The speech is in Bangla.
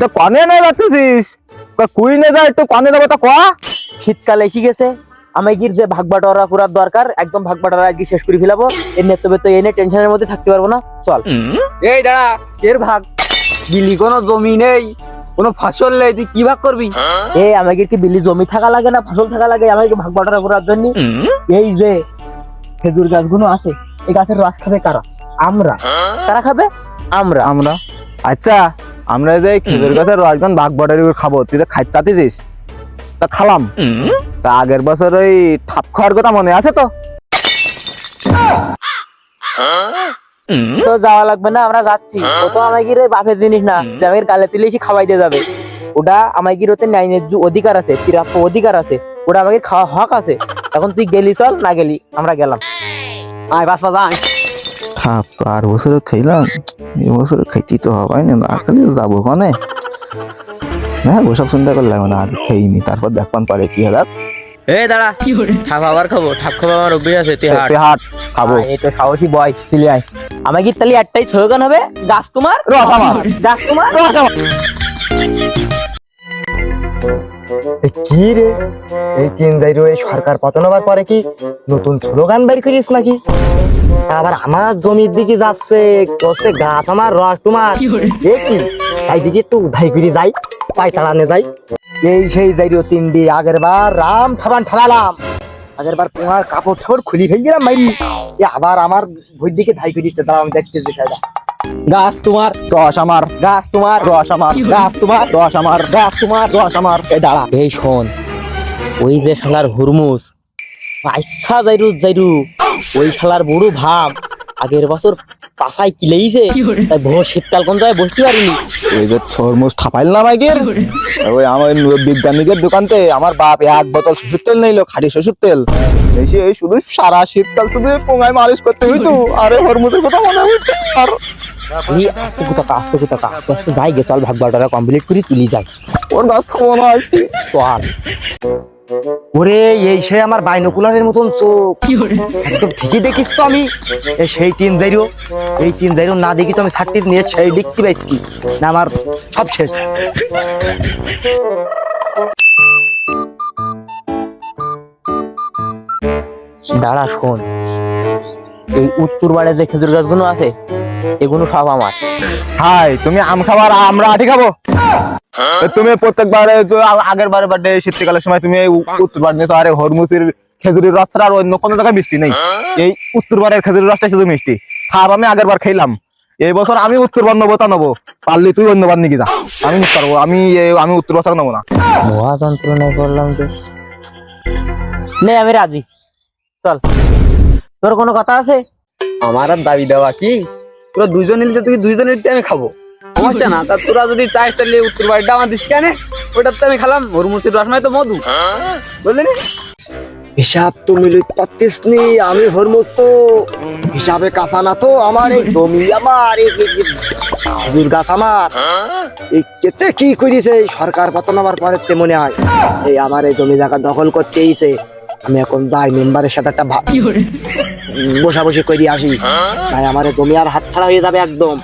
তো কনে না যাচ্ছিস? কুই নে যা, একটু কনে যাবো তো কয়া। শীতকাল এসে গেছে, আমাকে যে ভাগ বাটোয়ারা করার দরকার, একদম ভাগ বাটোয়ারা আজকে শেষ করে ফেলাবো। এনে তবে তো এনে টেনশনের মধ্যে থাকতে পারবো না। চল। এই দাঁড়া, এর ভাগ বিলি, কোনো জমি নেই, কোনো ফসল নেই, তুই কি ভাগ করবি? আমাকে কি বিলি জমি থাকা লাগে না ফসল থাকা লাগে আমাকে ভাগ বাটোয়ারা করার জন্য? এই যে খেজুর গাছগুলো আছে, এই গাছের রস খাবে কারা? আমরা। কারা খাবে? আমরা। আমরা। আচ্ছা, আমরা যে খেজুর গাছের রসগান ভাগ বাটারি করে খাবো, তুই তো খাই চাচ্ছিস? তা খালাম। তা আগের বছর ওই ঠাপ খাওয়ার কথা মনে আছে তো? তো যাওয়া লাগবে না, আমরা যাচ্ছি। ও তো আমাকে বাপের জিনিস না যে আমাকে গালে তুলে এসে খাওয়াই দিয়ে যাবে। ওটা আমাকে ওতে ন্যায় অধিকার আছে, প্রাপ্য অধিকার আছে, ওটা আমাকে খাওয়া হক আছে। এখন তুই গেলি চল, না গেলি আমরা গেলাম। আয় বাস বাস আয়। ঠাপ তো আর বছরে খাইলাম, এই বছরে খাইতে তো হবে না, না খালি যাবো কনে। হ্যাঁ, ওসব চিন্তা করলাম না, আর খাইনি, তারপর দেখবান পারে কি হালাত। এই দাঁড়া, ঠাপ আবার খাবো, ঠাপ খাবো আমার অভ্যেস আছে। তুই হাট। তুই হাট, খাবো। এই তো সাহসী বয়, চলে আয়। আমাকে তাহলে একটাই স্লোগান হবে, গাছ তোমার রস আমার। গাছ তোমার রস আমার। কি রে, এই তিন দাইরো এই সরকার পতন হবার পরে কি নতুন স্লোগান বের করিস নাকি? আবার আমার জমির দিকে যাচ্ছে, করছে গাছ আমার রস তোমার। এ কি, তাই দিকে একটু উধাই করে যাই, পাই তাড়ানে যাই। এই সেই দাইরো তিনডি, আগের বার রাম ঠাবান ঠাবালাম, আগের বার তোমার কাপড় ঠাপড় খুলি ফেল দিলাম মাইরি। আবার আমার ভুঁই দিকে ধাই করে দিচ্ছে, দাঁড়া আমি দেখছি বিষয়টা। গাছ তোমার রস আমার। গাছ তোমার রস আমার। গাছ তোমার রস আমার। গাছ তোমার রস আমার। এই দাঁড়া, এই শোন, ওই যে শালার হুরমুস আচ্ছা যাইরু যাইরু, ওই শালার বুড়ো ভাব আগের বছর পাশায় কিলেইছে, তাই বহু শীতকাল কোন জায়গায় বসতে পারিনি। এই যে থরমুজ ঠাপাইল না মাইকের, ওই আমার বিজ্ঞানীদের দোকানতে আমার বাপ এক বোতল শ্বশুর তেল নিলো, খাঁটি শ্বশুর তেল। এসে এই শুধু সারা শীতকাল শুধু পোঙায় মালিশ করতে হইতো, আরে হরমুজের কথা মনে হইতো। আর এই আস্তে কোথাকা আস্তে কোথাকা আস্তে আস্তে যাই গে, চল ভাগ বাটোয়ারা কমপ্লিট করি, তুলি যাই। ওর গাছ খাবো না আজকে। চল। ওরে, এই সে আমার বাইনোকুলারের মতন চোখ, একদম ঠিকই দেখিস তো আমি। এই সেই তিন দাইরো, এই তিন দাইরো না দেখি তো আমি সার্টিস নিয়ে সেই দেখতে পাইছি কি না, আমার সব শেষ। দাঁড়া শোন, এই উত্তর বাড়ে যে খেজুর গাছগুলো আছে, এগুলো সব আমার। হাই, তুমি আম খাবার, আমরা আঠি খাবো। তুমি প্রত্যেকবার আগের বারে বার্থডে শীতকালের সময় তুমি উত্তর বার নিয়ে, আরে হরমুজের খেজুরের রস ছাড়া আর অন্য কোনো জায়গায় মিষ্টি নেই, এই উত্তরবারের খেজুরের রসটা শুধু মিষ্টি। খাব আমি আগের বার খাইলাম, এই বছর আমি উত্তরবার নেবো, তা নেবো। পারলি তুই অন্যবার নিয়ে যা, আমি নিতে পারবো। আমি উত্তর বছর নেবো না। মহা যন্ত্রণায় করলাম যে, নেই আমি রাজি, চল। তোর কোনো কথা আছে? আমার আর দাবি দেওয়া কি, তোরা দুইজন নিলে তুই দুইজন নিতে আমি খাবো, সমস্যা না। তা তোরা যদি চাইটা নিয়ে উত্তর বাড়িটা আমার দিস কেন, ওটাতে আমি খালাম। হরমুজের রস মানে তো মধু, বুঝলি নি? হিসাব তো মিলিত পারতিস নি, আমি হরমুজ তো হিসাবে কাঁচা না তো। আমার এই জমি আমার, এই খেজুর গাছ আমার, এই কেতে কি করিছে এই সরকার পতন হবার পরে তে মনে হয় এই আমার এই জমি জায়গা দখল করতে এইছে। আমি এখন যাই মেম্বারের সাথে একটা বসাবসি করে আসি, ভাই আমার এই জমি আর হাত ছাড়া হয়ে যাবে একদম।